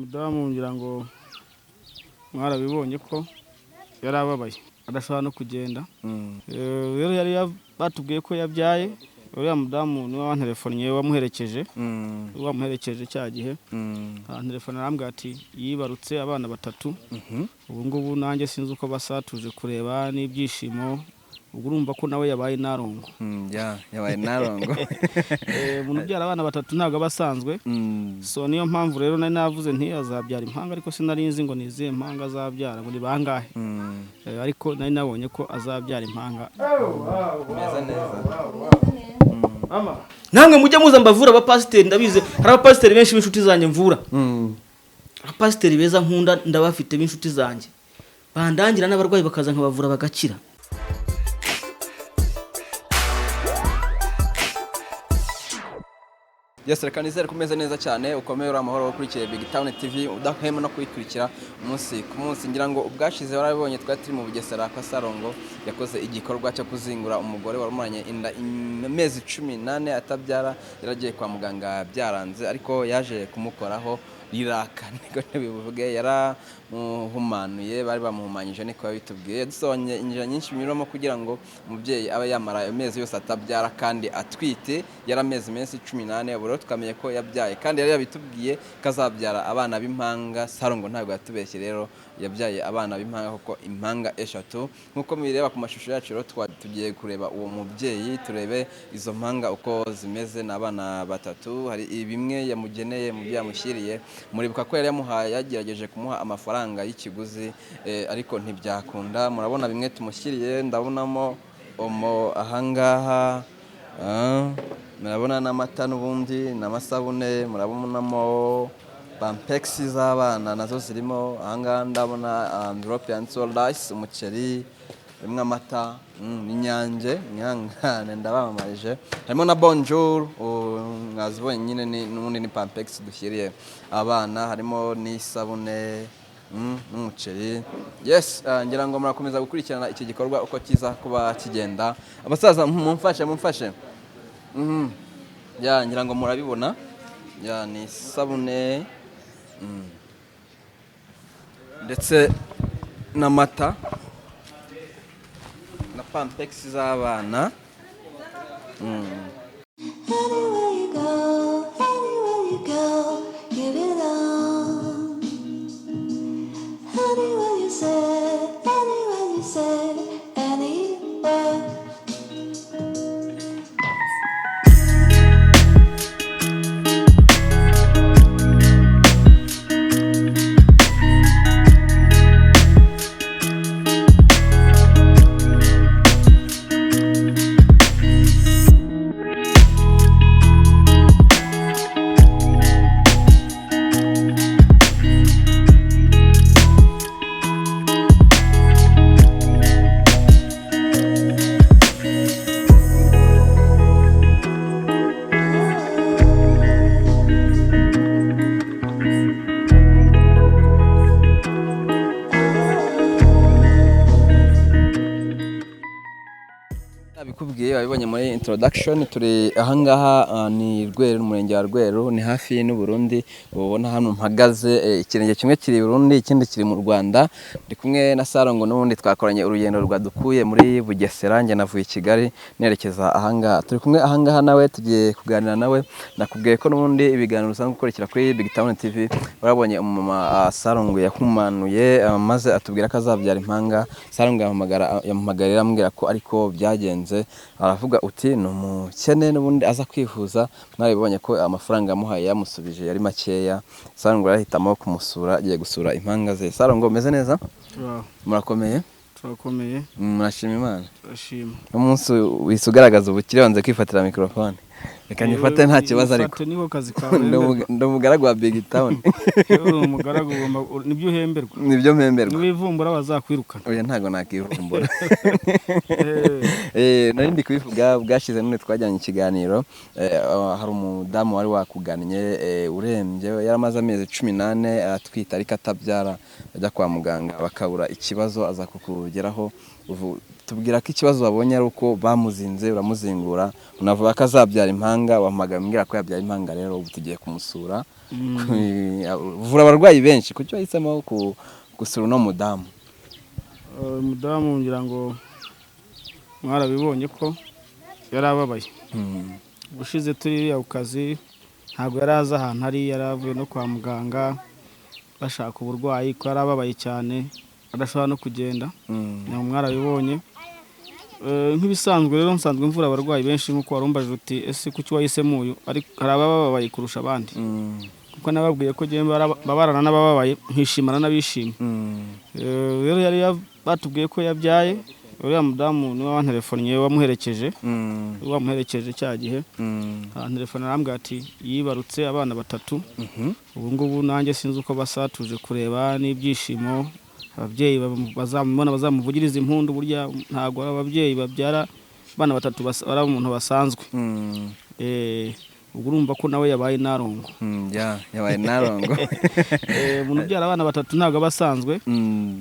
mudamu ngira ngo mwarabibonye ko yarababaye adashobora no kugenda. Rero yari batubwiye ko yabyaye. Uriya mudamu niwe wantelefonnye wamuherekeje. Wamuherekeje cya gihe. Telefone arambwira ati yibarutse abana 3. Ubu ngubu nanjye sinzi uko basatuje kureba n'ibyishimo. Ubwo urumva ko nawe yabaye narongo. Yabaye narongo. Umuntu ubyara abana 3 ntabwo abasanzwe. So niyo mpamvu rero nari navuze nti azabyara impanga ariko sinarinzi ngo niziye impanga azabyara ngo ni bangahe. Ariko nari nabonye ko azabyara impanga. Meza neza. Mama namwe mujya muza mbavura abapasiteri ndabize hari abapasiteri benshi b'inshuti zanjye mvura. Abapasiteri beza nkunda ndabafite b'inshuti zanjye. Bandangira n'abarwayi bakaza nkabavura bagakira. Yes, reka nizere kumeze neza cyane ukomeye uri amahoro ukurikiye BigTown TV udahema no kuyikurikira umunsi ku munsi. Ngira ngo ubwashize warabibonye twari turi mu Bugesera kwa Salongo yakoze igikorwa cyo kuzingura umugore warumanye inda amezi 18 atabyara yaragiye kwa muganga byaranze ariko yaje kumukoraho Yarakaye niko bivuge yaramuhumanuye bari bamuhumanyije niko bitubwiye dusonye injira nyinshi binyuramo kugira ngo umubyeyi aba yamara amezi yose atabyara kandi atwite yaramezi mensi 18 uburo tukamenye ko yabyaye kandi yari yabitubwiye kazabyara abana b'impanga. Salongo ntabwo yatubeshye rero yabyaye abana b'impanga koko impanga 3 nkuko mubireba ku mashusho yacu rero tugiye kureba uwo mubyeyi turebe izo mpanga uko zimeze n'abana 3 hari bimwe yamugeneye mu byamushyiriye muribuka ko yari yamuhaye yagerageje kumuha amafaranga y'ikiguzi ariko ntibyakunda. Murabona bimwe tumushyiriye ndabonamo ahangaha murabona n'amata n'ubundi n'amasabune murabonamo Pampex z'abana nazo zirimo ahangaha ndabona envelope yanditseho rice umuceri rimwe amata n'inyange nyangane ndabamamarije harimo na bonjour mwazibonye nyine n'ubundi ni Pampex dushyiriye abana harimo n'isabune n'umuceri. Yes, ngira ngo murakomeza gukurikirana iki gikorwa uko kiza kuba kigenda. Abasaza mumfashe ya ngira ngo murabibona ya ni isabune ndetse n'amata na Pampex z'abana. Anywhere you go, give it on. Anywhere you say, anywhere. Abikubwiye babibonye muri introduction turi ahangaha ni Rweru umurenge wa Rweru ni hafi n'u Burundi ubona hano mpagaze ikirenge kimwe kiri Burundi ikindi kiri mu Rwanda ndi kumwe na Salongo n'ubundi twakoranye urugendo rwadukuye muri Bugesera nge navuye i Kigali nerekeza ahangaha turi kumwe ahangaha nawe tugiye kuganira nawe nakubwiye ko n'ubundi ibiganiro usanzwe gukurikira kuri BigTown TV urabonye umama Salongo yahumanuye maze atubwira ko azabyara impanga. Salongo yamumagarira ambwira ko ariko byagenze aravuga uti no mukene n'ubundi aza kwivuza mwabibonye ko amafaranga amuhaye yamusubije yari makeya. Salongo yarahitamo kumusura agiye gusura impanga ze. Salongo meze neza? Murakomeye? Turakomeye. Murashima Imana? Turashima. Umunsi wisugaragaza ubukire wanze kwifatira microphone. Reka nyifate nta kibazo ariko. Niko kazi kawe. Ndumugaragu wa BigTown. Umugaragu nibyo uhemberwa. Nibyo mpemberwa. Niwivumbura bazakwirukana. Oya ntago nakivumbura. Nari ndi kubivuga bwashize none twajyanye ikiganiro hari umudamu wari wakugannye urembye yaramaze amezi 18 atwita ariko atabyara ajya kwa muganga bakabura ikibazo aza kukugeraho tubwira ko ikibazo babonye ari uko bamuzinze uramuzingura unavuga ko azabyara impanga Impanga wahamagaye mbwira ko yabyaye Impanga rero ubu tugiye kumusura uvura abarwayi benshi kuki wahisemo gusura no mudamu umudamu ngira ngo mwarabibonye ko yarababaye gushize turi ku kazi ntabwo yari azi ahantu ari yaravuye no kwa muganga bashaka uburwayi ko yarababaye cyane adashobora no kugenda ntabwo mwarabibonye nk'ibisanzwe rero nsanzwe mvura abarwayi benshi nk'uko warumbaje uti ese kuki wahisemo uyu ariko hari abababaye kurusha abandi kuko nababwiye ko babarana n'abababaye nkishimana n'abishimye rero yari batubwiye ko yabyaye uriya mudamu niwe wantelefonnye wamuherekeje cya gihe telefone arambwira ati yibarutse abana 3 ubu ngubu nanjye sinzi uko basatuje kureba n'ibyishimo ababyeyi bazamubona bazamuvugiriza impundu burya ntago ababyeyi babyara abana 3 ari umuntu basanzwe ubwo urumva ko nawe yabaye narongo yabaye narongo umuntu ubyara abana 3 ntago basanzwe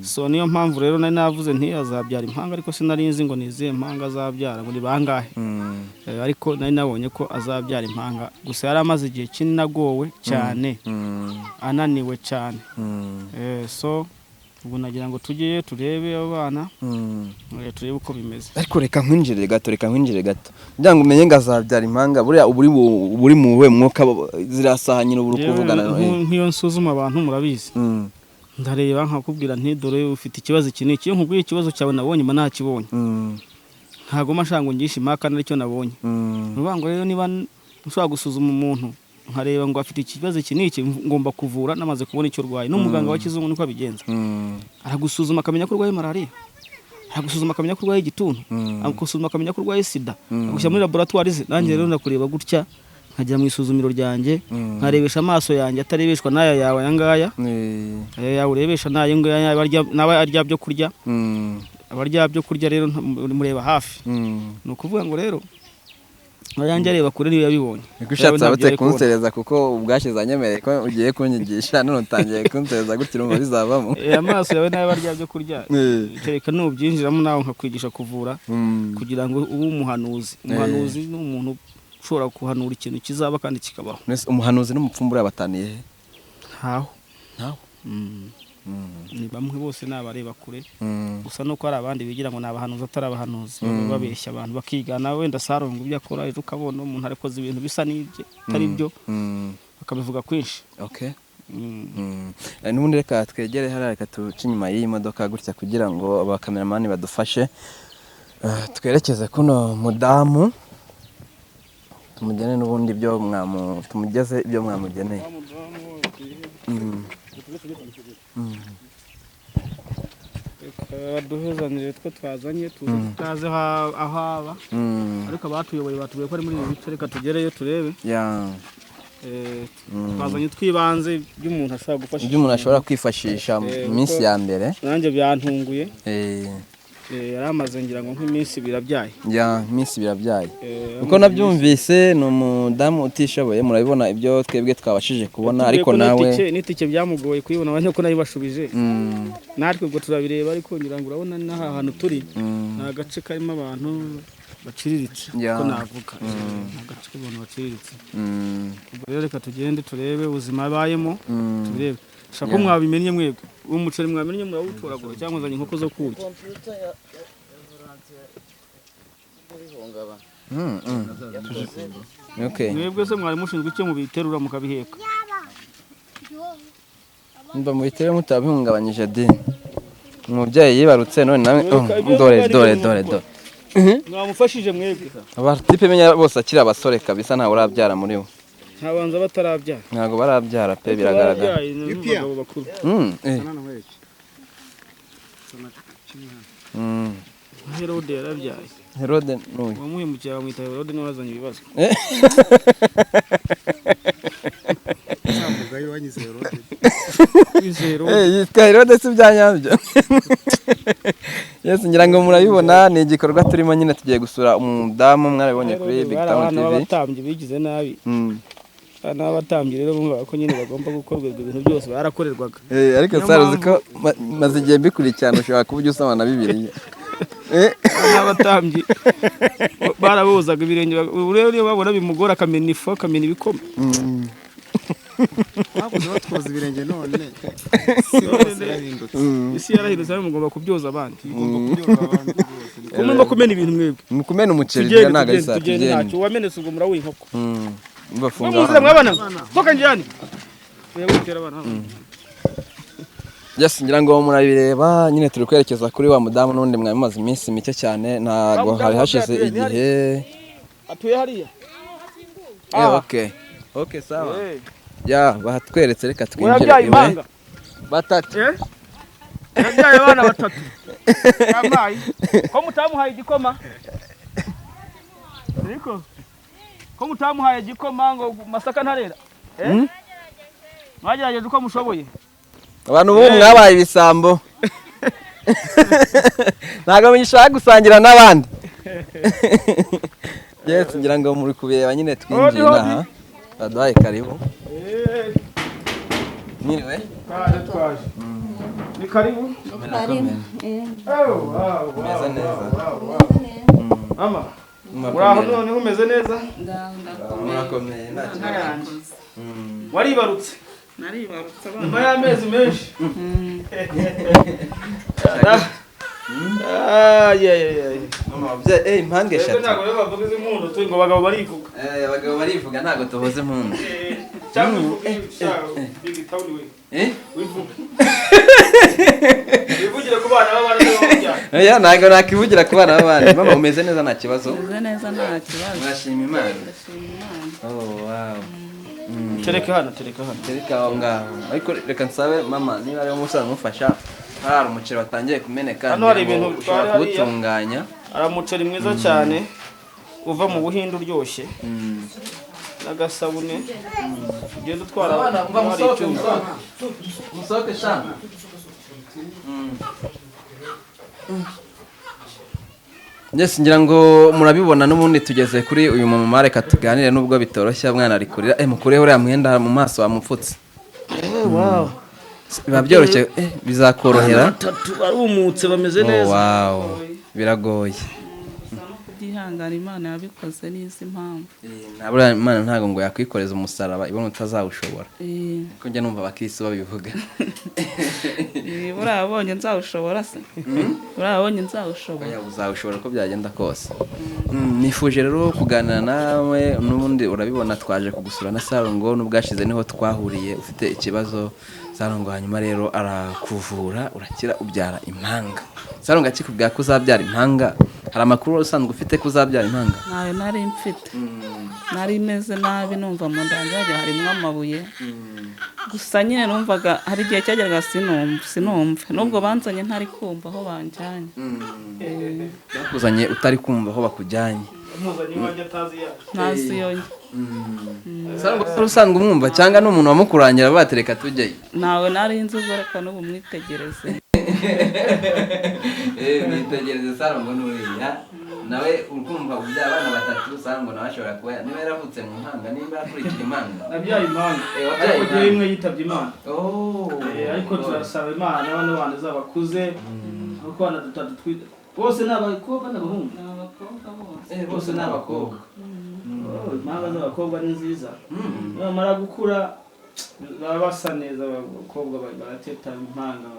so niyo mpamvu rero nari navuze nti azabyara Impanga ariko sinarinzi ngo niziye Impanga azabyara ngo ni bangahe ariko nari nabonye ko azabyara Impanga gusa yari amaze igihe kininagowe cyane ananiwe cyane so ubu nagira ngo tujye turebe abana turebe uko bimeze ariko reka nkwinjire gato kugira ngo umenye ngazabyara Impanga buriya uburi muwe mwuka zirasahanyira uburi kuvugana nk'iyo nsuzuma abantu murabizi ndareba nkakubwira nti dore ufite ikibazo iki n'iki nkubwiye ikibazo cyawe nabonye ma ntakibonye ntago mashango ngisha Impaka naricyo nabonye nubango rero niba ushobora gusuzuma umuntu nkareba ngo afite ikibazo iki n'iki ngomba kuvura namaze kubona icyo rwaye n'umuganga wa kizungu niko abigenza aragusuzuma akamenya ko rwaye malaria aragusuzuma akamenya ko rwaye igituntu agusuzuma akamenya ko rwaye sida agushyira muri laboratoire ze nanjye rero ndakureba gutya nkajya mu isuzumiro ryanjye nkarebesha amaso yanjye atarebeshwa n'aya yawe yangaya yawe urebesha n'aya ngaya n'aba arya byo kurya abarya byo kurya rero mureba hafi ni ukuvuga ngo rero yanjye areba kure niyo yabibonye gushatse abate kunsereza kuko ubwashize anyemereye ko ugiye kunyigisha none utangiye kunsereza gutyo ngo bizavamo amaso yawe nayo barya byo kurya kereka nubyinjiramo nawe nkakwigisha kuvura kugira ngo ube umuhanuzi ni umuntu ushobora kuhanura ikintu kizaba kandi kikabaho umuhanuzi n'umupfumbura bataniye ntaho ni bamwe bose nabareba kure gusa nuko ari abandi bigira ngo nabahanuza atari abahanuzi babeshya abantu bakigana wenda Salongo ibyo akora ejo ukabona umuntu arikoze ibintu bisa n'ibyo atari byo bakabivuga kwinshi n'ubundi reka twegere hariya reka tuce inyuma y'iyi modoka gutya kugira ngo abakameramani badufashe twerekeze kuno mudamu tumugene n'ubundi ibyo tumugeze ibyo mwamugeneye duhezanire two twazanye tutaze aho aba ariko abatuyoboye batubwiye ko ari muri ibi bice reka tugereyo turebe twazanye twibanze by'umuntu ashobora gufasha by'umuntu ashobora kwifashisha mu minsi ya mbere nanjye byantunguye yaramaze ngira ngo nk'iminsi birabyaye iminsi birabyaye uko nabyumvise ni umudamu utishoboye murabibona ibyo twebwe twabashije kubona ariko nawe n'itike byamugoye kuyibona abanye ko nayibashubije natwe ubwo turabireba ariko ngira ngo urabona n'aha hantu turi ni agace karimo abantu baciriritse ko navuga agace k'abantu baciriritse ubwo rero reka tugende turebe ubuzima abayemo turebe shaka ko mwabimenye mwebwe umuceri mwamenye murawutoragura cyangwa uzanye inkoko zo kurya mwebwe se mwari mushinzwe icyo mubiterura mukabiheka mba mubitere mutabihungabanyije dini umubyeyi yibarutse none nawe dore mwamufashije mwebwe abatipe menya bose akiri abasore kabisa ntawe urabyara muri bo ntabanza batarabyara ntago barabyara pe biragaragara Herode yarabyaye Herode n'uyu wamuhemukira bamwita Herode niwe wazanye ibibazo ntamugaye wanyize Herode yitwa Herode si byanyabyo Yes ngira ngo murabibona ni igikorwa turimo nyine tugiye gusura umudamu mwarabonye kuri BigTown TV abatambyi bigize nabi n'abatambyi rero bumva ko nyine bagomba gukorwerwa ibintu byose barakorerwaga ariko saruzi ko maze igihe mbikurikirana ushobora kuba ujya usoma na Bibiliya n'abatambyi barabozaga ibirenge urebe niyo babona bimugora akamena ifu akamena ibikoma babuze batwoza ibirenge none isi yarahindutse mugomba kubyoza abandi mugomba kumena ibintu mwebwe mukumena umuceri ntago ari saa tugende ntacyo wamenetse ubwo murawe inkoko bafunga muze mwabana toka njyane uyabutera abana Yes, ngira ngo murabireba nyine turi kwerekeza kuri wa mudamu n'undi mwamaze iminsi mike cyane ntago hari hashize igihe atuye hariya okay sawa ya bahatweretse reka twinjire Yabyaye Impanga batatu yabyaye abana batatu yamaye ko mutamuhaye igikoma ariko ko mutamuhaye igikoma ngo masaka ntarera mwagerageje uko mushoboye abantu bo mwabaye ibisambo ntago mwishaka gusangira n'abandi yes ngira ngo muri kubireba nyine twinjiye naha baduhaye karibu Niriwe twaje ni karibu meza neza mama uraho none umeze neza murakomeye nta waribarutse naribarutse nyuma y'amezi menshi impanga eshatu ntabwo rero bavuga izi mpundu turi ngo abagabo barivuga abagabo barivuga ntabwo tuvuze impundu cyangwa BigTown wivuga wivugire ku bana b'abana oya ntabwo nakivugira ku bana b'abandi mama umeze neza nta kibazo umeze neza nta kibazo urashima Imana wow tereka hano tereka aho ngaho ariko reka nsabe mama niba ari umusaza umufasha hari umuceri watangiye kumeneka hano hari ibintu ushobora kuwutunganya hari umuceri mwiza cyane uva mu Buhinde uryoshye n'agasabune ugenda utwara abana musohoke shana Yes, ngira ngo murabibona n'ubundi tugeze kuri uyu mama reka tuganire nubwo bitoroshye mwana ari kurira mukureho uriya mwenda mu maso wamupfutse wow biba byoroshye bizakorohera batatu arumutse bameze neza wow biragoye kudihangana Imana yabikoze n'izi mpamvu nabura Imana ntago ngo yakwikoreza umusaraba ibona utazawushobora ko njye numva abakristo babivuga urabonye nzawushobora se urabonye nzawushobora uzawushobora ko byagenda kose nifuje rero kuganira nawe n'ubundi urabibona twaje kugusura na Salongo n'ubwashize niho twahuriye ufite ikibazo Salongo hanyuma rero arakuvura urakira ubyara impanga Salongo akikubwira ko uzabyara impanga hari amakuru usanzwe ufite ko uzabyara impanga nayo nari mfite nari meze nabi numva mu ndangaje harimo amabuye gusa nyine numvaga hari igihe cyageraga sinumve nubwo banzanye ntari kumva aho banjyanye bakuzanye utari kumva aho bakujyanye ntazi yonye Salongo usanzwe umwumva cyangwa n'umuntu wamukurangira batereka tujyeyo nawe nari nzi reka n'ubu mwitegereze mwitegereze Salongo n'uriya nawe ukumva ubyara abana batatu Salongo nawe ashobora kuba niba yaravutse mu mpanga niba yakurikira impanga nabyaye impanga ariko gihe imwe yitabye Imana ariko turasaba Imana bano bana zabakuze kuko bana dutatu twita bose n'abakobwa n'abahungu bose n'abakobwa impanga z'abakobwa ni nziza bamara gukura baba basa neza abakobwa barateta impanga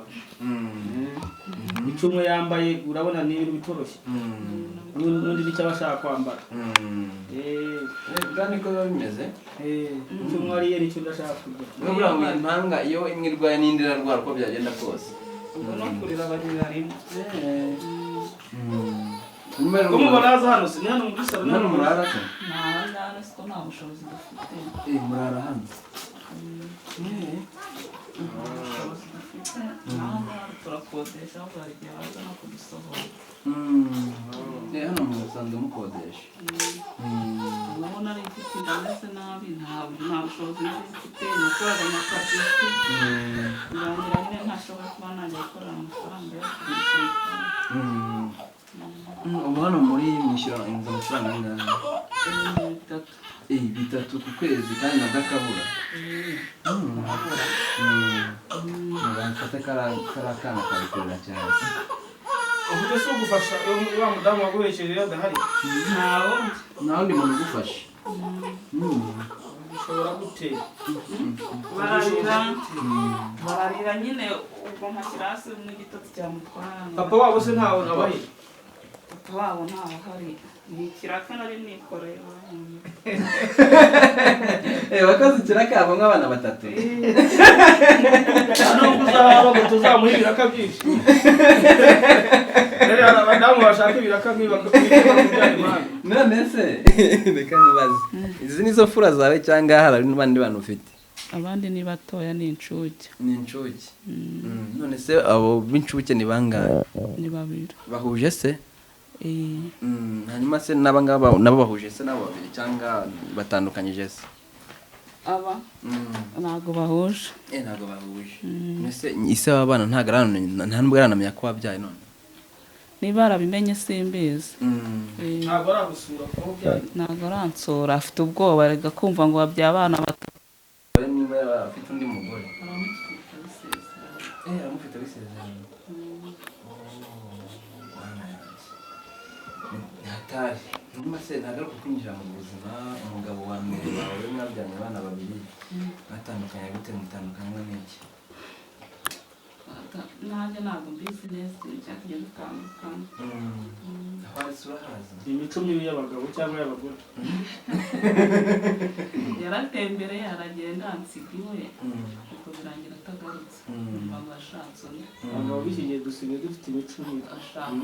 icumu yambaye urabona ni ibintu bitoroshye n'undi nicyo abashaka kwambara kandi ko biba bimeze icumu ariye nicyo udashaka kurya n'ubura ngo impanga iyo imwe irwaye n'indi irarwara uko byagenda kose ubwo no kurira bagira rimwe mubona haza hano si ni hano muri salo hano murara se ntaho ndara siko nta bushobozi dufite murara hano turakodesha ahubwo hari igihe baza no kudusohora hano musanzwe mukodesha urabona ari ifite inda ndetse nabi nta bushobozi nari mfite nakoraga amakapisi birangira nyine ntashobora kuba najya gukorera amafaranga yo kugurisha ubu hano muri mwishyura inzu amafaranga angana bitatu ku kwezi kandi nadakabura mfate kariya kana kabikorera cyane uburyo si ugufasha wa mudamu waguhesheje iyo adahari ntawo nta wundi muntu ugufasha bishobora gutera bararira nyine ubwo nkashyira hasi n'igitotsi cyamutwara papa wabo se ntawe abaye papa wabo ntawe ahari ni ikiraka nari nikoreye wakoze ikiraka abo nk'abana batatu nubwo uzahaba ngo tuzamuha ibiraka byinshi rero hari abadamu bashaka ibiraka none se reka nkubaze izi nizo fura zawe cyangwa hari n'abandi bantu ufite abandi ni batoya ni inshuke none se abo b'incuke ni bangahe ni babiri bahuje se hanyuma se n'abangaba nabo bahuje se nabo babiri cyangwa batandukanyije se aba ntago bahuje ntago bahuje mbese ise w'abana nta nubwo aranamenya ko wabyaye none niba arabimenye simbizi ntago aragusura ko wabyaye ntago aransura afite ubwoba rega kumva ngo wabyaye abana batatu niba afite undi mugore aramufite bisezerano hatari nyuma se ntagaruka kwinjira mu buzima umugabo wa mbere wawe mwabyaranye abana babiri batandukanye gute mutandukanywa n'iki nanjye ntabwo mbizi neza ikintu cyatumye dutandukana aho hasi urahazi imico mibi y'abagabo cyangwa y'abagore yaratembereye aragenda ansiga iwe kuko birangira atagarutse mama ashatse undi abagabo b'iki gihe dusigaye dufite imico mibi ashaka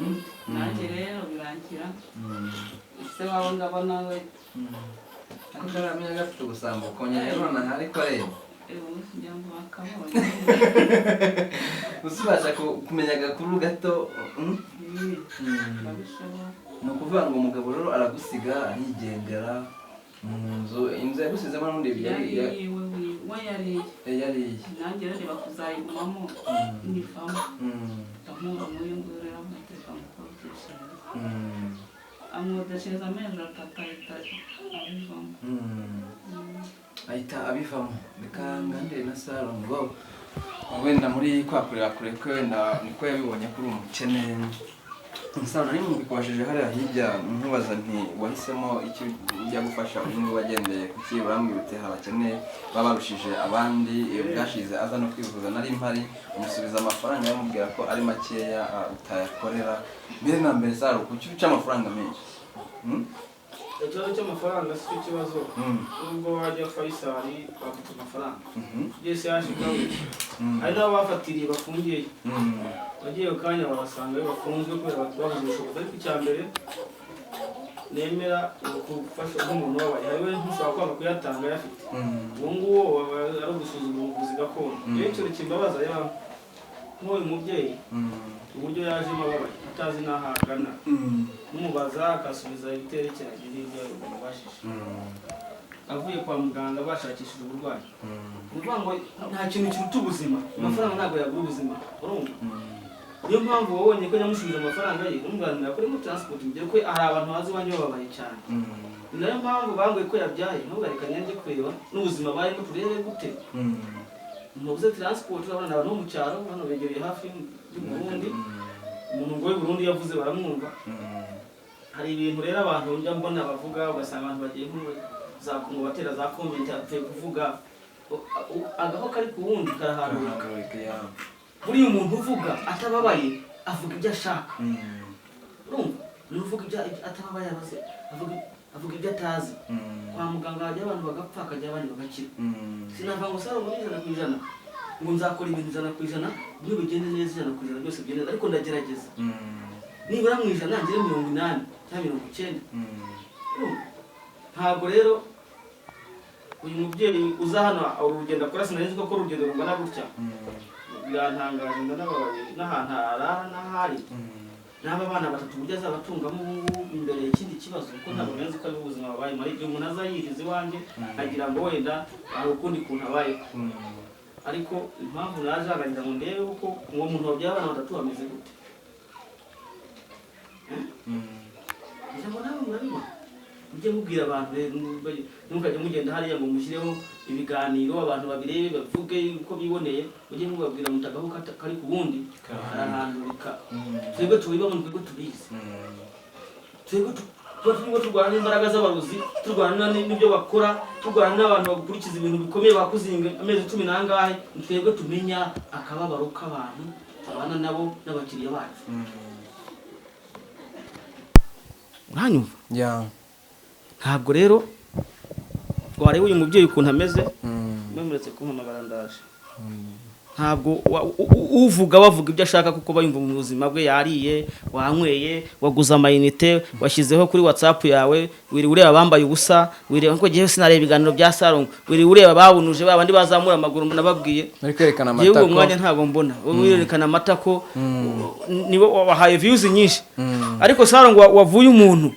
nanjye rero birangira ese wabo ngabo nawe ariko aramenya gafite ubusambo ukongera none ariko rero kugira ngo bakabone usibasha kumenya agakuru gato ni ukuvuga ngo umugabo rero aragusiga arigendera mu nzu yagusizemo n'undi we yariye nanjye rero bakuzayigumamo nivamo ndamura n'uyu nguyu rero amateka mukodeshereza amwodeshereza amezi 3 ahita abivamo reka ngandire na Salongo wenda muri kwakurira kure ko wenda niko yabibonye kuri umukene Salongo ari mu bikubashije hariya hirya ntubaza nti wahisemo iki ujya gufasha umuntu wagendeye kuki uramwibute abakene babarushije abandi iyo bwashize aza no kwivuza nari mpari umusubiza amafaranga yamubwira ko ari makeya utayakorera mbere na mbere Salongo kuki uca amafaranga menshi ikibazo cy'amafaranga si cyo kibazo nubwo wajya Faisal bafite amafaranga byose yashigaho hari n'abo bafatiriye bafungiye bagiye ku kanya babasanga bafunzwe kubera babuze ubushobozi ariko icya mbere nemera gufasha nk'umuntu wabaye hariwe ntushobora kwanga kuyatanga yafite uwo nguwo ari ugusuzuma ubuvuzi gakondo iyo ikintu kimbabaza yaba nk'uyu mubyeyi uburyo yajemo ababaye utazi n'aho agana umubaza akasubiza ibiterekeranye n'ibyo yamubashije avuye kwa muganga bashakishije uburwayi ni ukuvuga ngo nta kintu kiruta ubuzima amafaranga ntabwo yagura ubuzima urumva niyo mpamvu wabonye ko nyamushubije amafaranga ye umwanira kuri mu transport mugiye ko hari abantu bazi wanjye bababaye cyane niyo mpamvu bangoye ko yabyaye ntugareka nyange kureba n'ubuzima barimo turebe gute mubuze transport urabona abantu bo mu cyaro hano begereye hafi y'Uburundi umuntu ngo Burundi yavuze baramwumva hari ibintu rero abantu njya mbona bavuga ugasanga abantu bagiye za batera za comment apfe kuvuga agaho kari ku wundi karaharuka buri umuntu uvuga atababaye avuga ibyo ashaka urumva n'uvuga ibyo atababaye abaze avuga ibyo atazi kwa muganga hajya abantu bagapfa akajya abandi bagakira sinava ngo Salongo muri 100% ngo nzakora ibintu 100% byo bigende neza 100% byose bigende ariko ndagerageza nibura mu 100 ngire 80 cyangwa 90 ntabwo rero uyu mubyeyi uza hano urugendo akora sinarizi ko urugendo rungana gutya birantangaje ndanababaye n'ahantu arara n'ahari n'aba bana batatu burya azabatungamo imbere y'ikindi kibazo kuko ntabwo nzi ko ari ubuzima babaye muri igihe umuntu azayiriza iwanjye agira ngo wenda hari ukundi kuntu abaye ariko impamvu naje aganira ngo ndebe uko uwo muntu wabyaye abana batatu bameze gute ijambo nawe murabibona mujye mubwira abantu ntukajye mugenda hariya ngo mushyireho ibiganiro abantu babirebe bavuge uko biboneye mujye mubabwira mutagaho kari ku bundi hari ahantu twebwe tubibamo twebwe tubizi twebwe turimo turwana n'imbaraga z'abarozi turwana n'ibyo bakora turwana n'abantu bagukurikiza ibintu bikomeye bakuzinga amezi 10 nangahe twebwe tumenya akababaro k'abantu abana nabo n'abakiriya bacu uranyumva ntabwo rero wareba uyu mubyeyi ukuntu ameze mwemuretse kumpamagara ndaje ntabwo uvuga bavuga ibyo ashaka kuko bayumva mu buzima bwe yariye wanyweye waguze amayinite washyizeho kuri WhatsApp yawe wiri ureba bambaye ubusa wireba ko gihe sinareba ibiganiro bya Salongo wiri ureba babunuje babandi bazamura amaguru nababwiye ari kwerekana amatako yewe umwanya ntabwo mbona wirerekana amatako nibo wabahaye views nyinshi ariko Salongo wavuye umuntu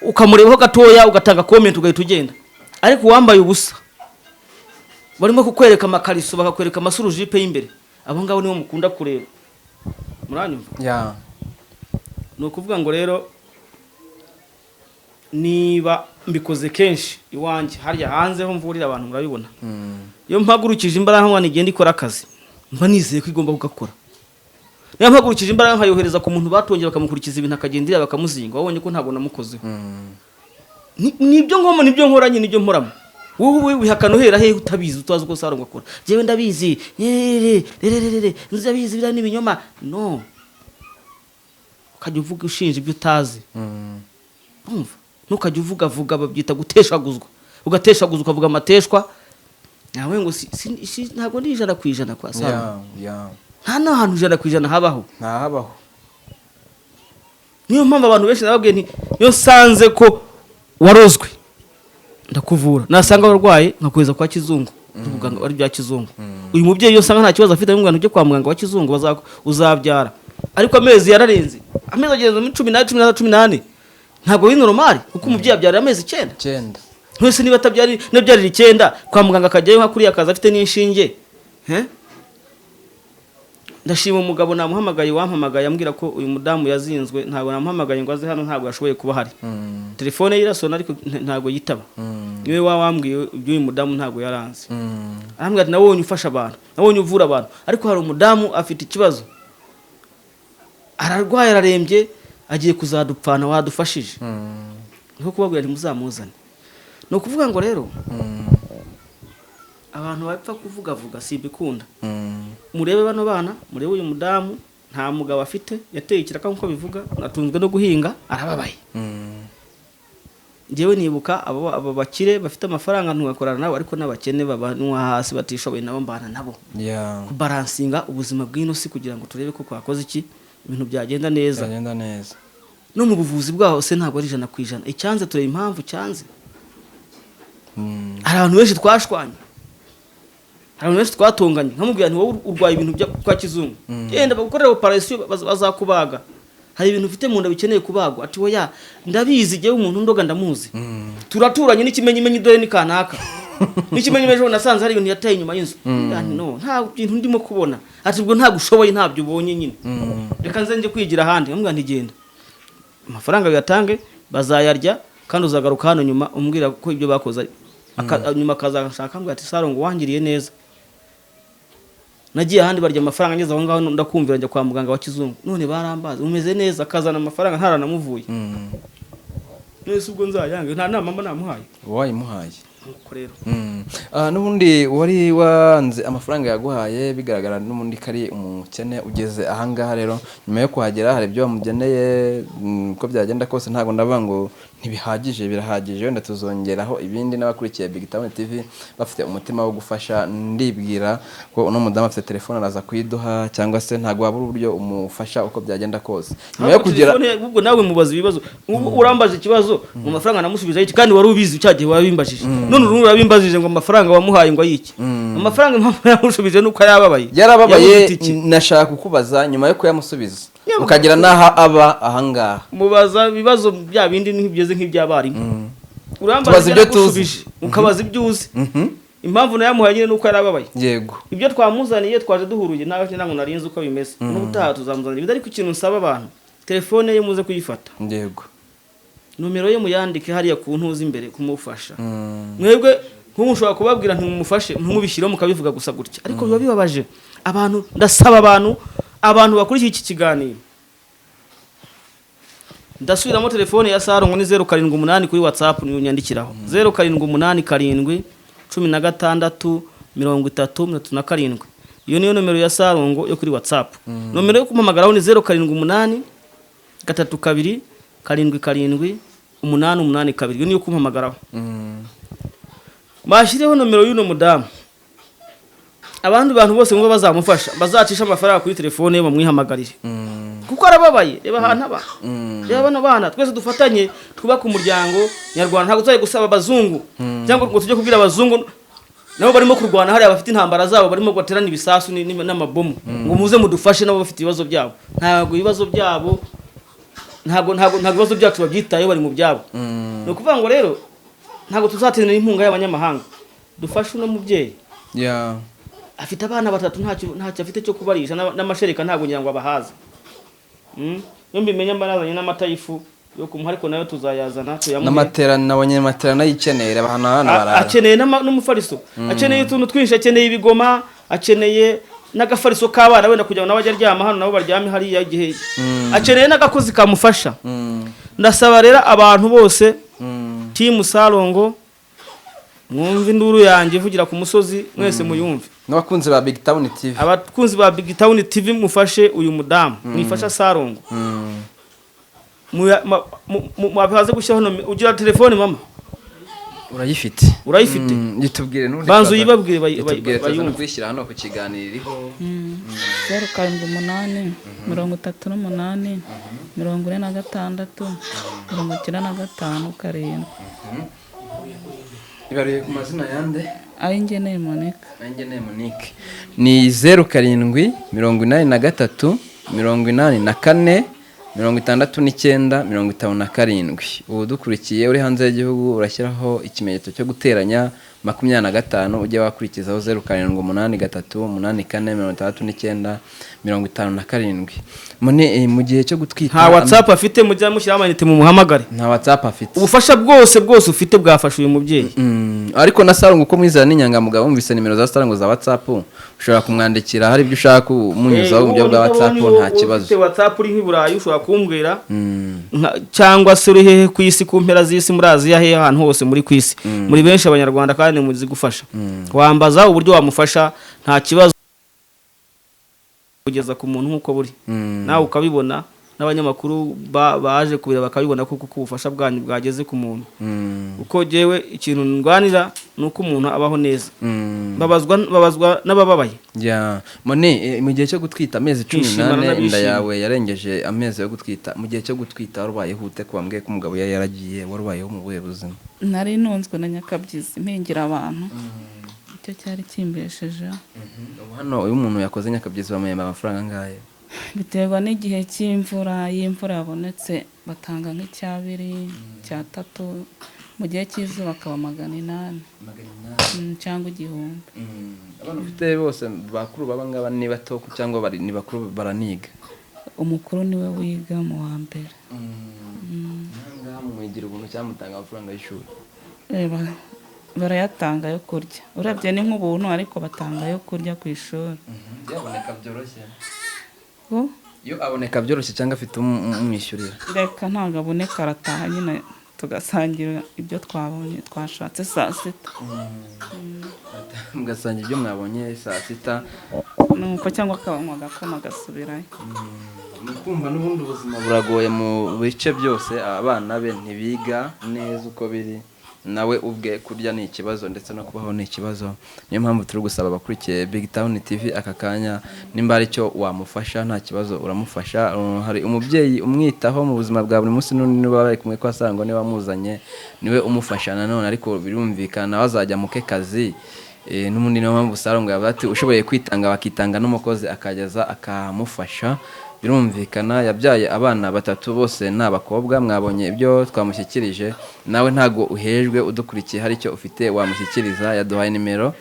ukamurebaho gatoya ugatanga comment ugahita ugenda ariko wambaye ubusa barimo kukwereka amakariso bakakwereka amasuru jipe y'imbere abo ngabo nibo mukunda kureba muranyumva no kuvuga ngo rero niba mbikoze kenshi iwanje harya hanze ho mvurira abantu murabibona iyo mpagurukije imbaraga nkwana igenda ikora akazi mba nizeye ko igomba gukora niyo mpagurukije imbaraga nkayohereza ku muntu batongera bakamukurikiza ibintu akagendira bakamuzinga wabonye ko ntabwo namukozeho nibyo ngomo nibyo nkoranye nibyo mporamo wowe wihakano hera he utabizi utazi uko Salongo akora jewe ndabizi nzabizi bira n'ibinyoma no ukajya uvuga ushinja ibyo utazi umva nukajya uvuga babyita guteshaguzwa ugateshaguzwa ukavuga amateshwa nawe ngo ntabwo ndi 100% kwa Salongo nta n'ahantu 100% habaho ntahabaho niyo mpamvu abantu benshi nababwiye nti iyo sanze ko warozwe ndakuvura nasanga abarwaye nkakweza kwa kizungu ubuganga bari bya kizungu uyu mubyeyi yo sanga nta kibazo afite n'umwana ujye kwa muganga wa kizungu uzabyara ariko amezi yararenze amezi ageze muri 18 ntabwo ari normal kuko umubyeyi abyara amezi 9 twese niba tabyari nabyarira 9 kwa muganga akajyayo nka kuri akaza afite n'inshinge ndashima umugabo namuhamagaye wampamagaye ambwira ko uyu mudamu yazinzwe ntabwo namuhamagaye ngo aze hano ntabwo yashoboye kuba hari telefone ye irasona ariko ntabwo yitaba niwe wambwiye uyu mudamu ntabwo yaranze arambwira ati nabonye ufasha abantu nabonye uvura abantu ariko hari umudamu afite ikibazo ararwaye ararembye agiye kuzadupfana wadufashije nko kubabwira nti muzamuzane no kuvuga ngo rero abantu bapfa kuvuga sibikunda murebe bano bana murebe uyu mudamu nta mugabo afite yateye ikiraka nkuko bivuga atunzwe no guhinga arababaye ngewe nibuka abo bakire bafite amafaranga ntugakorana nabo ariko n'abakene babanwa hasi batishoboye nabo mbana nabo kubalansinga ubuzima bw'ino si kugira ngo turebe ko kwakoze iki ibintu byagenda neza no mu buvuzi bwaho se ntabwo ari 100% icyanze tureba impamvu cyanze hari abantu benshi twashwanye hari abantu twatonganye nkamubwira nti wowe urwaye ibintu kwa kizungu genda bagukorera operation bazakubaga hari ibintu ufite mu nda bikeneye kubagwa ati oya ndabizi giye umuntu ndoga ndamuzi turaturanye n'ikimenyimenyi dore ni kanaka n'ikimenyimenyi nasanze hari ibintu yataye inyuma y'inzu yani no nta bintu ndimo kubona ati ubwo nta gushoboye ntabyo ubonye nyine reka nze nje kwigira ahandi nkamubwira nti genda amafaranga yatange bazayarya kandi uzagaruka hano nyuma umbwira ko ibyo bakoze nyuma kazashaka ambwira ati Salongo wangiriye neza nagiye ahandi barya amafaranga ngeze aho ngaho ndakumvira njya kwa muganga wa kizungu none barambaza umeze neza akazana amafaranga ntaranamuvuye nese ubwo nzayanga nta nama mba namuhaye wayimuhaye nuko rero n'ubundi wari wanze amafaranga yaguhaye bigaragara n'ubundi kari umukene ugeze ahangaha rero nyuma yo kuhagera hari ibyo bamugeneye uko byagenda kose ntago ndavuga ngo ntibihagije birahagije wenda tuzongeraho ibindi n'abakurikiye BigTown TV bafite umutima wo gufasha ndibwira ko uno mudamu afite telefone araza kuyiduha cyangwa se ntago wabura uburyo umufasha uko byagenda kose nyuma yo kugira ubwo nawe mubaza ibibazo urambaje ikibazo mu mafaranga namusubiza iki kandi wari ubizi cyagiye wabimbajije none urabimbajije ngo amafaranga wamuhaye ngo yiki amafaranga impamvu yamushubije nuko yarababaye nashaka kukubaza nyuma yo kuyamusubiza ukagira naha aba ahangaha mubaza ibibazo bya bindi ntibyeze nk'ibyabarimu urambaza ibyo tuzije ukabaza ibyo uzi impamvu nayamuhaye nyine nuko yarababaye yego ibyo twamuzaniye twaje duhuruye nawe ntabwo narinze uko bimeze n'ubutaha tuzamuzanira ibyo ariko ikintu nsaba abantu telefone ye muze kuyifata yego nomero ye muyandike hariya ku ntuzi imbere kumufasha mwebwe nk'umushobora kubabwira ntimumufashe ntumubishyiraho mukabivuga gusa gutya ariko biba bibabaje abantu ndasaba abantu bakurikiye iki kiganiro ndasubiramo telefone ya Salongo ni 078 kuri WhatsApp niyo nyandikiraho 0787 16 iyo niyo nomero ya Salongo yo kuri WhatsApp nomero yo kumpamagaraho ni 078 32 7 882 iyo niyo kumpamagaraho bashireho nomero y'uno mudamu abandi bantu bose ngo bazamufasha bazacisha amafaranga kuri telefone ye bamwihamagarire kuko arababaye reba hana ba reba bano bana twese dufatanye twubaka umuryango nyarwanda ntago tuzaye gusaba abazungu cyangwa ngo tujye kubwira abazungu nabo barimo kurwana hari abafite intambara zabo barimo guterana ibisasu n'amabomu ngo muze mudufashe nabo bafite ibibazo byabo ntago ibibazo byabo ntago ibibazo byacu babyitaye bari mu byabo no kuvuga ngo rero ntago tuzatenera impunga y'abanyamahanga dufashe uno mubyeyi afite abana batatu ntacyo afite cyo kubarisha n'amashereka ntago ngira ngo abahaza yo mbimenya mbarazanye n'amata y'ifu yo kumuha ariko nayo tuzayazana tuyamuhe n'amaterana nabonye amaterana yikenera bahana barara akeneye n'umufariso akeneye utuntu twinshi akeneye ibigoma akeneye n'agafariso k'abana wenda kugira ngo nabajya aryama hano nabo baryame hariya igihe akeneye n'agakozi kamufasha ndasaba rero abantu bose team Salongo mwumve induru yanjye ivugira ku musozi mwese muyumve n'abakunzi ba BigTown TV abakunzi ba BigTown TV mufashe uyu mudamu mwifasha Salongo mwabihaze gushyiraho ugira telefone mama urayifite yitubwire n'undi banzu yibabwire bayumve kwishyira hano ku kiganiro iriho 078 38 46 95 karindwi ibaruye ku mazina yande ayingeneye Monique ni 07 83 84 69 ubu dukurikiye uri hanze y'igihugu urashyiraho ikimenyetso cyo guteranya 25 ujye wakurikizaho 07838469 mu gihe cyo gutwita nta WhatsApp afite mujya mushyira amanite mu muhamagare nta WhatsApp afite ubufasha bwose ufite bwafasha uyu mubyeyi ariko na Salongo uko mwizana n'inyangamugabo umvise nimero za Salongo za WhatsApp ushobora kumwandikira hari ibyo ushaka umunyuzaho mu buryo bwa WhatsApp nta kibazo ufite WhatsApp uri nk'iburayi ushobora kumbwira cyangwa se uri hehe ku isi ku mpera z'isi muri Aziya hehe ahantu hose muri ku isi muri benshi abanyarwanda kandi muzi gufasha wambaza uburyo wamufasha nta kibazo kugeza ku muntu nkuko buri nawe ukabibona n'abanyamakuru baje kubira bakabibona kuko ubufasha bwanyu bwageze ku muntu uko jewe ikintu ndwanira nuko umuntu abaho neza babazwa n'abababaye mu gihe cyo gutwita amezi 18 inda yawe yarengeje amezi yo gutwita mu gihe cyo gutwita warubaye hute ko bambwiye ko umugabo yaragiye warubayeho mu buhe buzima nari nunzwe na nyakabyizi impingira abantu icyo cyari kimbesheje hano uyu muntu yakoze nyakabyizi bamuhemba amafaranga ngahe biterwa n'igihe y'imvura yabonetse batanga nk'icyabiri cya tatu mu gihe cy'izuba bakaba 800 cyangwa 1000 abantu bafite bose bakuru baba ngaba ni bato cyangwa bari ni bakuru baraniga umukuru niwe wiga mu wa mbere nanga mwigira ubuntu cyamutanga amafaranga y'ishuri barayatanga yo kurya urabye ni nk'ubuntu ariko batanga yo kurya ku ishuri yaboneka byoroshye yo aboneka byoroshye cyangwa afite umwishyurira reka ntabwo aboneka arataha nyine tugasangira ibyo twabonye twashatse saa sita mugasangira ibyo mwabonye saa sita nuko cyangwa akabanywa agakoma agasubirayo kumva n'ubundi ubuzima buragoye mu bice byose abana be ntibiga neza uko biri nawe ubwe kurya ni ikibazo ndetse no kubaho ni ikibazo niyo mpamvu turi gusaba abakurikiye BigTown TV aka kanya nimba ari cyo wamufasha nta kibazo uramufasha hari umubyeyi umwitaho mu buzima bwa buri munsi niba bari kumwe kwa Salongo niba muzanye niwe umufasha nanone ariko birumvikana wazajya muke kazi n'umundi niyo mpamvu Salongo yavuze ati ushoboye kwitanga bakitanga n'umukozi akageza akamufasha birumvikana yabyaye abana 3 bose n'abakobwa mwabonye ibyo twamushyikirije nawe ntago uhejwe udukurikiye hari icyo ufite wamushyikiriza yaduhaye nimero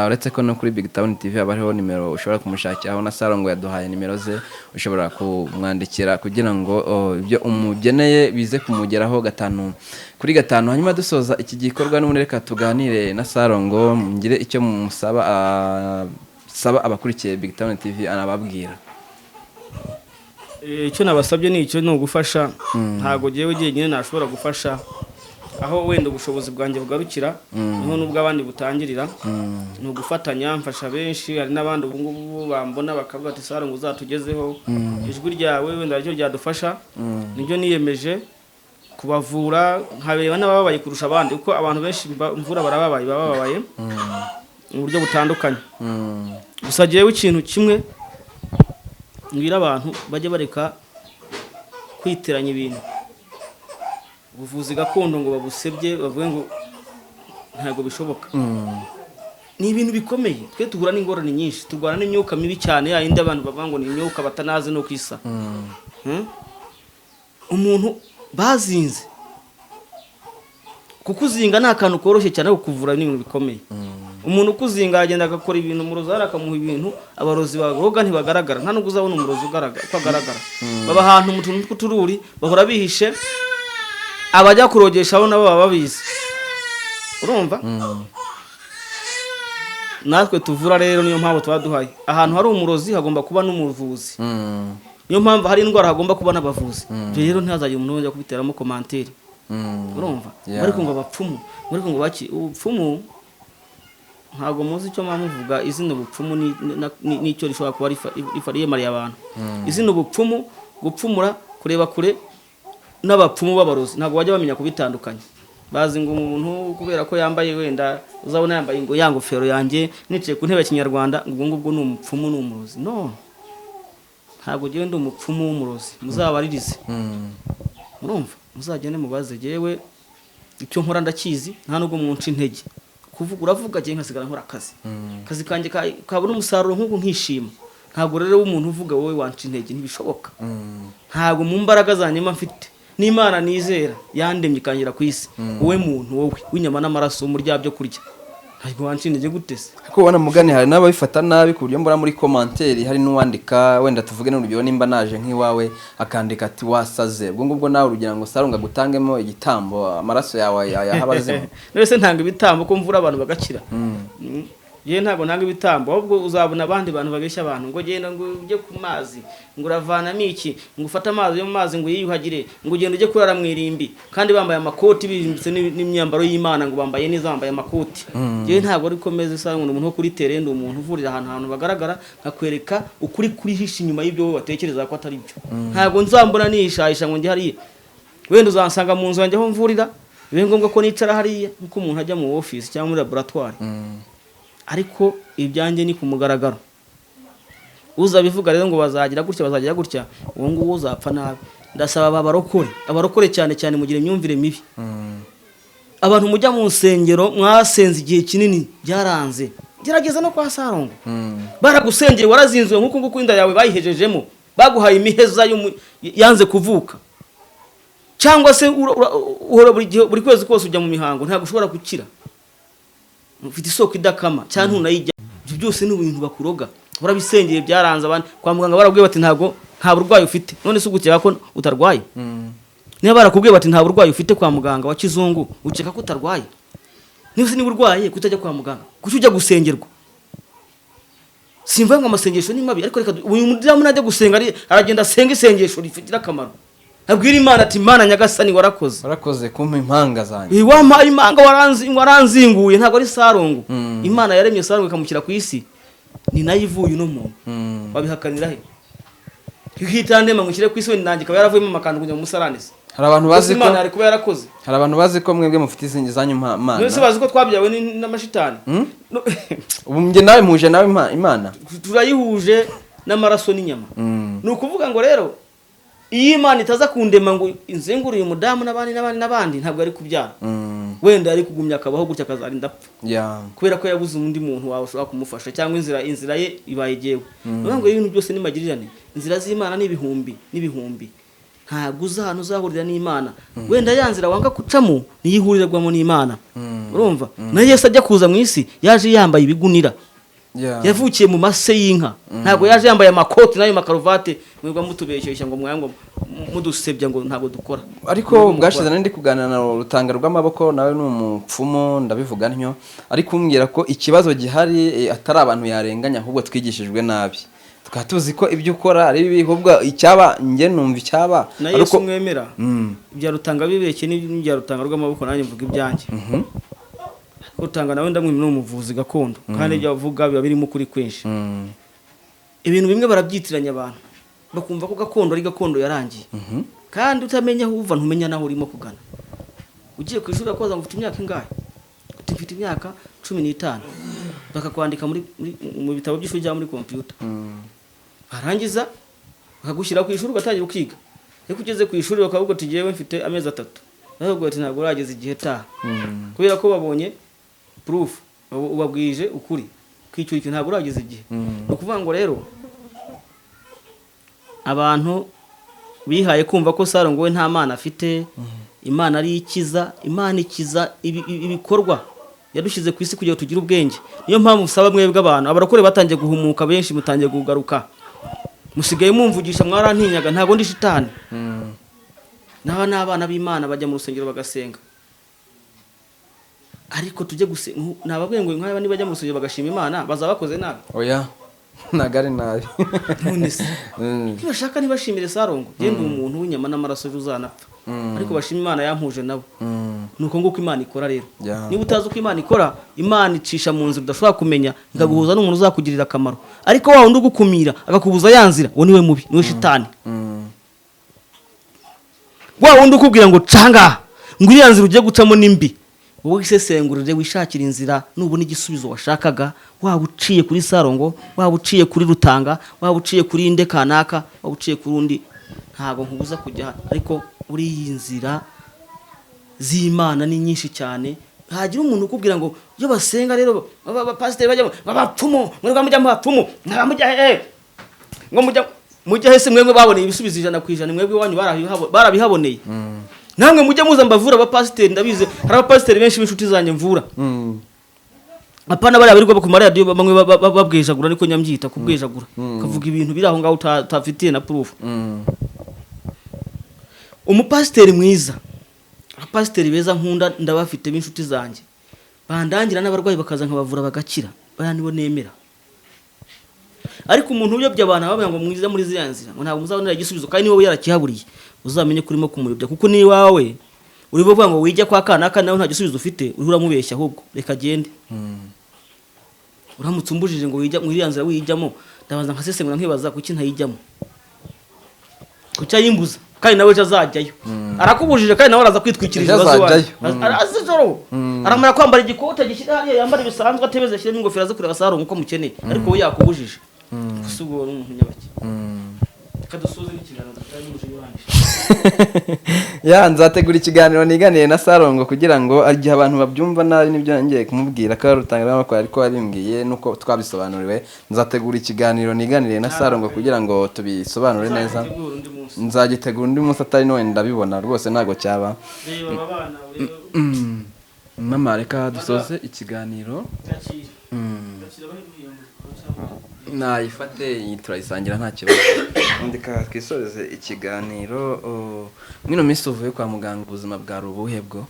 uretse ko no kuri BigTown TV abariho nimero ushobora kumushakiraho na Salongo yaduhaye nimero ze ushobora kumwandikira kugira ngo ibyo umugeneye bize kumugeraho 5 kuri 5 hanyuma dusoza iki gikorwa n'ubundi reka tuganire na Salongo ngire icyo musaba saba abakurikiye BigTown TV anababwira icyo nabasabye ni icyo ugufasha ntago giye nyine nashobora gufasha aho wenda ubushobozi bwanjye bugarukira niho nubwo abandi butangirira no gufatanya mfasha benshi hari nabandi ubungubu bambona bakavuga ati Salongo uzatugezeho ijwi ryawe wenda ryo ryadufasha nibyo niyemeje kubavura nkabeba n'ababaye kurusha abandi uko abantu benshi mvura bababaye mu buryo butandukanye gusa jewe ikintu kimwe ngira abantu bajye bareka kwiteranya ibintu ubuvuzi gakondo ngo babusebye bavuge ngo ntago bishoboka ni ibintu bikomeye twe tugura n'ingorane nyinshi tugwana n'imyuka mibi cyane ya indi abantu bavuga ngo ni imyuka batanazi no kwisa umuntu bazinze kukuzinga nta kantu koroshye cyane kuvura n'ibintu bikomeye umuntu ukuzinga agenda agakora ibintu murozara akamuha ibintu abarozi bagoga ntibagaragara nta nubwo uzabona umurozi ugaragara baba ahantu mu tuntu tw'utururi bahora bihishe abajya kurogesha abo nabo baba babizi urumva natwe tuvura rero niyo mpamvu twaduhaye ahantu hari umurozi hagomba kuba n'umuvuzi niyo mpamvu hari indwara hagomba kuba n'abavuzi rero ntihazajye umuntu wajya kubiteramo commentaire urumva ariko ngo abapfumu ariko ngo baki ubupfumu ntago muzi icyo mamuvuga izina ubupfumu n'icyo rishobora kuba rifariye mariya abantu izina ubupfumu gupfumura kureba kure n'abapfumu b'abarozi ntago bajya bamenya kubitandukanya bazi ngo umuntu kubera ko yambaye wenda uzabona yambaye ngo yangofero yanjye nicaye ku ntebe ya kinyarwanda ngo ngubwo ni umupfumu n'umurozi no ntago giye ndi umupfumu w'umurozi muzabaririze urumva muzagende mubaze jewe icyo nkora ndakizi nta nubwo munca intege kuvuga uravuga je nkasigara nkora akazi kanje kabona umusaruro nk'uko nkishima ntago rero umuntu uvuga wowe wanca intege ntibishoboka ntago mu mbaraga zanyema mfite n'Imana nizera yandemye kangira ku isi wowe muntu wowe w'inyama n'amaraso umurya byo kurya ntago wanca intege gutese ko ubona mugani hari n'ababifata nabi ku buryo mbora muri commentaire hari n'uwandika wenda tuvuge n'urugero nimba naje nk'iwawe akandika ati wasaze ubwo ngubwo nawe urugira ngo Salongo agutangemo igitambo amaraso yawe yahabazemo nese ntanga ibitambo ko mvura abantu bagakira ye ntago ntanga ibitambo ahubwo uzabona abandi bantu babeshya abantu ngo genda ngo ujye ku mazi ngo uravana miki ngo ufata amazi yo mu mazi ngo yiyuhagire ngo ugende ujye kurara mwirimbi kandi bambaye amakoti birimbitse n'imyambaro y'Imana ngo bambaye neza bambaye amakoti ye ntago ari komeze Salongo umuntu wo kuri terendo umuntu uvurira ahantu bagaragara nkakwereka ukuri kuri hishi nyuma y'ibyo wowe watekereza ko atari byo ntago nzambona nishayisha ngo ndi hariya wenda uzansanga mu nzu yanjye aho mvurira bibe ngombwa ko nicara hariya nkuko umuntu ajya mu office cyangwa muri laboratoire ariko ibyanjye ni kumugaragaro uzabivuga rero ngo bazagira gutya uwo nguwo uzapfa nabi ndasaba abarokore cyane mugire imyumvire mibi abantu mujya mu nsengero mwasenze igihe kinini byaranze gerageza no kwa Salongo baragusengera warazinzwe nkuko inda yawe bayihejejemo baguhaye imiheza yanze kuvuka cyangwa se uhora buri kwezi kose ujya mu mihango ntabwo ushobora gukira ufite isoko idakama cyane unayijya ibyo byose ni ibintu bakuroga urabisengeye byaranze abandi kwa muganga barabwiye bati ntago nta burwayi ufite none se ugukeka ko utarwaye niba barakubwiye bati nta burwayi ufite kwa muganga wa kizungu ukeka ko utarwaye niba se ni burwaye kutajya kwa muganga kuki ujya gusengerwa simva ngo amasengesho ni mabi ariko reka uyu mudamu najya gusenga aragenda asenga isengesho rifitira akamaro abwira Imana ati Imana nyagasani warakoze kumpa impanga zanjye wampaye impanga waranzinguye ntago ari Salongo Imana yaremye Salongo ikamukira ku isi ni nayivuye no muntu wabihakanira he hihitandema ngukire ku isi we nanjye kaba yaravuyemo amakanda kujya mu musaranise hari abantu bazi ko Imana ari kuba yarakoze hari abantu bazi ko mwebwe mufite izingi zanyu Imana nese bazi ko twabyawe n'amashitani ubu mje nawe muje nawe Imana turayihuje n'amaraso n'inyama ni ukuvuga ngo rero iyi Imana itaza kundema ngo inzenguriye umudamu n'abandi ntabwo ari kubyara wenda ari kugumya akabaho gutya akazarinda apfa Yeah. kubera ko yabuze undi muntu wawe ushobora kumufasha cyangwa inzira ye ibayegewe ngo ibintu byose nimagirirane inzira z'Imana n'ibihumbi ntabwo uzahano uzahurira n'Imana wenda yanzira wanga kucamo niyihurirwamo n'Imana urumva na Yesu ajya kuza mu isi yaje yambaye ibigunira yavukiye mu mase y'inka ntabwo yaje yambaye amakoti nayo makaruvate mwebwa mutubeshyeshya ngo mwango mudusebya ngo ntabwo dukora ariko bwashize nandi kuganira na Rutanga rw'amaboko nawe n'umupfumo ndabivuga ntyo ariko umbwira ko ikibazo gihari atari abantu yarenganya ahubwo twigishijwe nabi tukatuzi ko ibyo ukora ari bibi ahubwo icyaba nge numva icyaba na Yesu mwemera ibya Rutanga bibeke n'ibya Rutanga rw'amaboko nanjye mvuga ibyanjye Rutanga nawe ndamwimye n'umuvuzi gakondo kandi ibyo avuga biba birimo kuri kwinshi ibintu bimwe barabyitiranya abantu bakumva ko gakondo ari gakondo yarangiye kandi utamenya aho uva ntumenya naho urimo kugana ugiye ku ishuri akoza ngo ufite imyaka ingahe ufite imyaka 15 bakakwandika mu bitabo by'ishuri cyangwa muri computer barangiza bakagushyira ku ishuri ugatangira ukiga ariko ugeze ku ishuri bakavuga ati jewe mfite amezi 3 ahubwo ati ntabwo urageze igihe ta kubera ko babonye proof ubabwije ukuri kwicyo ntabwo urageze igihe no kuvuga ngo rero abantu bihaye kumva ko Salongo we nta mana afite Imana ari ikiza Imana ikiza ibikorwa yadushize ku isi kugira ngo tugire ubwenge niyo mpamvu usaba mwebwe abantu abarakore batangiye guhumuka benshi mutangiye kugaruka musigaye mumvugisha mwarantinyaga ntabwo ndi shitani n'abana b'Imana bajya mu rusengero bagasenga ariko tujye gusenga nababwiye ngo nk'aba niba bajya mu rusengero bagashima Imana bazabakoze nabi oya nagari nabi none se ntibashaka ntibashimire Salongo genda umuntu w'inyama n'amaraso uzanapfa ariko bashima Imana yampuje nabo nuko nguko Imana ikora rero niba utazi uko Imana ikora Imana icisha mu nzira udashobora kumenya ikaguhuza n'umuntu uzakugirira akamaro ariko wa wundi ugukumira agakubuza yanzira wo niwe mubi niwe shitani wa wundi ukubwira ngo canga ngo iriya nzira ugiye gucamo nimbi wowe isesengurire wishakira inzira nubona igisubizo washakaga waba uciye kuri Salongo waba uciye kuri Rutanga waba uciye kuri Inde kanaka waba uciye kuri undi ntago nkubuza kujya ariko uri inzira z'Imana ni nyinshi cyane hagira umuntu ukubwira ngo iyo basenga rero abapasiteri bajya babapfumo mwebwe mujya mu bapfumo ntabamujya ngo mujya hese mwebwe baboneye ibisubizo 100% mwebwe wanyu barabihaboneye namwe mujya muza mbavura abapasiteri ndabize hari abapasiteri benshi b'inshuti zanjye mvura apana bari abirirwa ku radio bamwe babwejagura niko nyambyita kubwejagura kavuga ibintu biri aho ngaho utafitiye na proof umupasiteri mwiza abapasiteri beza nkunda ndabafite b'inshuti zanjye bandangira n'abarwayi bakaza nkabavura bagakira baya nibo nemera ariko umuntu uyobya abantu ababwira ngo mwiza muri ziriya nzira ngo ntabwo muzabonera igisubizo kandi niwe yarakihaburiye uzamenye kurimo kumuyobya kuko ni wawe uri bavuga ngo wijya kwa kanaka nawe nta gisubizo ufite uri uramubeshya ahubwo reka gende uramutse umbujije ngo wijya muri iriya nzira wijyamo ndabaza nkasesengura nkibaza kuki ntayijyamo kucyayimbuza kandi nawe azajyayo arakubujije kandi nawe araza kwitwikiriza ibibazo wawe azijoro aramara kwambara igikote gishyira hariya yambara bisanzwe atebeze ashyiramo ingofero aza kureba Salongo uko mukeneye ariko we yakubujije gusugo n'umuntu nyabaki kadusuze n'ikiganiro cy'umuje yibandisha ya nzategura ikiganiro niganiye na Salongo kugira ngo agiye abantu babyumva nabi nibyo ngiye kumubwira ko Rutanga ko ariko arimbwiye nuko twabisobanuriwe nzategura ikiganiro niganire na Salongo kugira ngo tubisobanure neza nzagitegura undi munsi atari none ndabibona rwose ntago cyaba mama reka dusoze ikiganiro nayifate turayisangira nta kibazo ndika twisoreze ikiganiro mwino minsi uvuye kwa muganga ubuzima bwa rubuhe bwo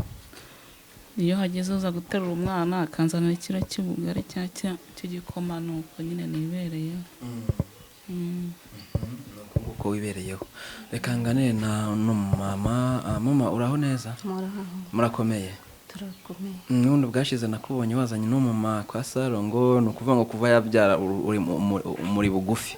iyo hageze uza guterura umwana akanzanira ikiro cy'ubugari cy'igikoma nuko nyine nibereyeho uko wibereyeho reka nganire na mama uraho neza murakomeye turakomeye n'ubundi bwashize nakubonye wazanye n'umuma kwa Salongo ni ukuvuga ngo kuva yabyara uri muri bugufi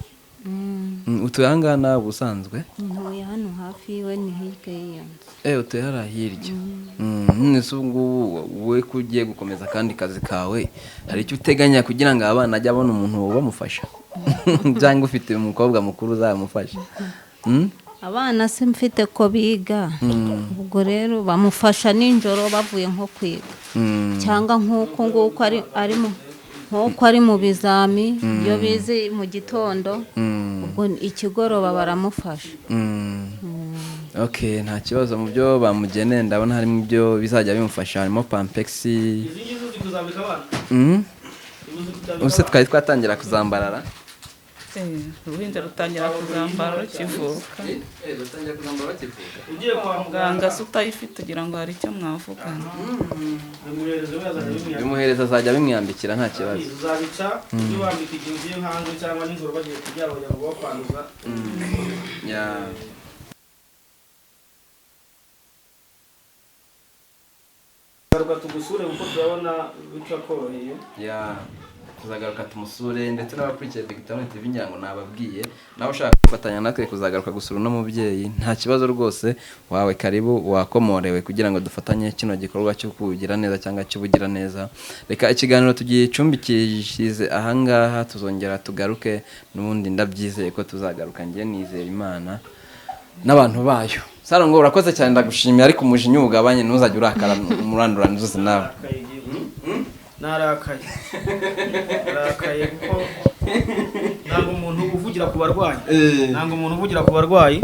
utuyangana ubusanzwe ntuye hano hafi we ni hirya y'iyanzu utuye hariya hirya none se ubungubu we ko ugiye gukomeza akandi kazi kawe hari icyo uteganya kugira ngo abana ajye abona umuntu bamufasha cyangwa ufite umukobwa mukuru uzamufasha abana se mfite ko biga ubwo rero bamufasha ninjoro bavuye nko kwiga cyangwa nk'uko ari mu bizami iyo bize mu gitondo ubwo ikigoroba baramufasha. Okay, nta kibazo mu byo bamugeneye ndabona harimo ibyo bizajya bimufasha, harimo Pampex. Use twari twatangira kuzambarara. Uruhinja rutangira kuzambara rukivuka. Rutangira kuzambara rukivuka. Ugiye kwa muganga se utayifite ugira ngo hari icyo mwavugana. Bimuhereza azajya bimwambikira nta kibazo. Uzabica iyo wambika igihe ugiye hanze cyangwa nijoro bagiye kuryama kugira ngo bakwanduza. Garuka tugusure kuko turabona bitakoroheye. Kuzagaruka tumusure ndetse n'abakurikiye BigTown TV nyango nababwiye nawe ushaka gufatanya natwe kuzagaruka gusura no mubyeyi nta kibazo rwose wawe karibu wakomorewe kugira ngo dufatanye kino gikorwa cyo kugira neza cyangwa cy'ubugira neza. Reka ikiganiro tugicumbikishize ahangaha tuzongera tugaruke n'ubundi ndabyizeye ko tuzagaruka ngiye nizera Imana n'abantu bayo. Salongo urakoze cyane ndagushimiye ariko umujinya ugabanye ntuzajya urakara murandura nzuzi nawe. Narakaye kuko ntabwo umuntu uvugira ku barwayi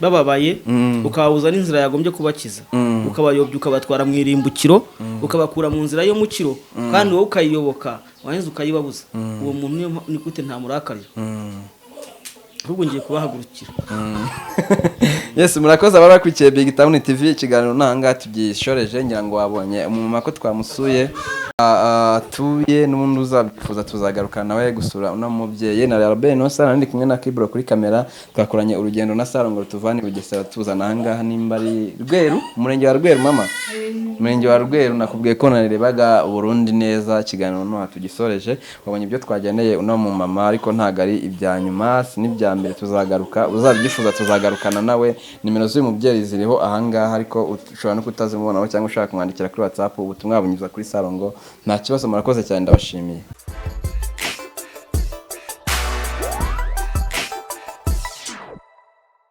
bababaye ukabuza n'inzira yagombye kubakiza ukabayobya ukabatwara mu irimbukiro ukabakura mu nzira yo mu kiro kandi wowe ukayiyoboka wahenze ukayibabuza uwo muntu ni gute nta murakarira ahubwo ngiye kubahagurukira. Yes, murakoze abarakurikiye BigTown TV ikiganiro nanga tugishoreje ngira ngo wabonye umumama ko twamusuye tuye n'umuntu uzabifuza tuzagarukana nawe gusura uno mubyeyi na Yarakaye no sana ndi kumwe na Kibro kuri kamera twakoranye urugendo na Salongo rutuvani Bugesera tuzana ahangaha nimba ari Rweru umurenge wa Rweru mama umurenge wa Rweru nakubwiye ko narebaga Burundi neza ikiganiro no tugisoreje wabonye ibyo twageneye uno mumama ariko ntagari ibya nyuma n'ibya mbere tuzagaruka uzabyifuza tuzagarukana nawe nimero z'uyu mubyeyi ziriho ahangaha ariko ushobora no kutazimubonaho cyangwa ushaka kumwandikira kuri WhatsApp ubutumwa bunyuza kuri Salongo nta kibazo murakoze cyane ndabashimiye.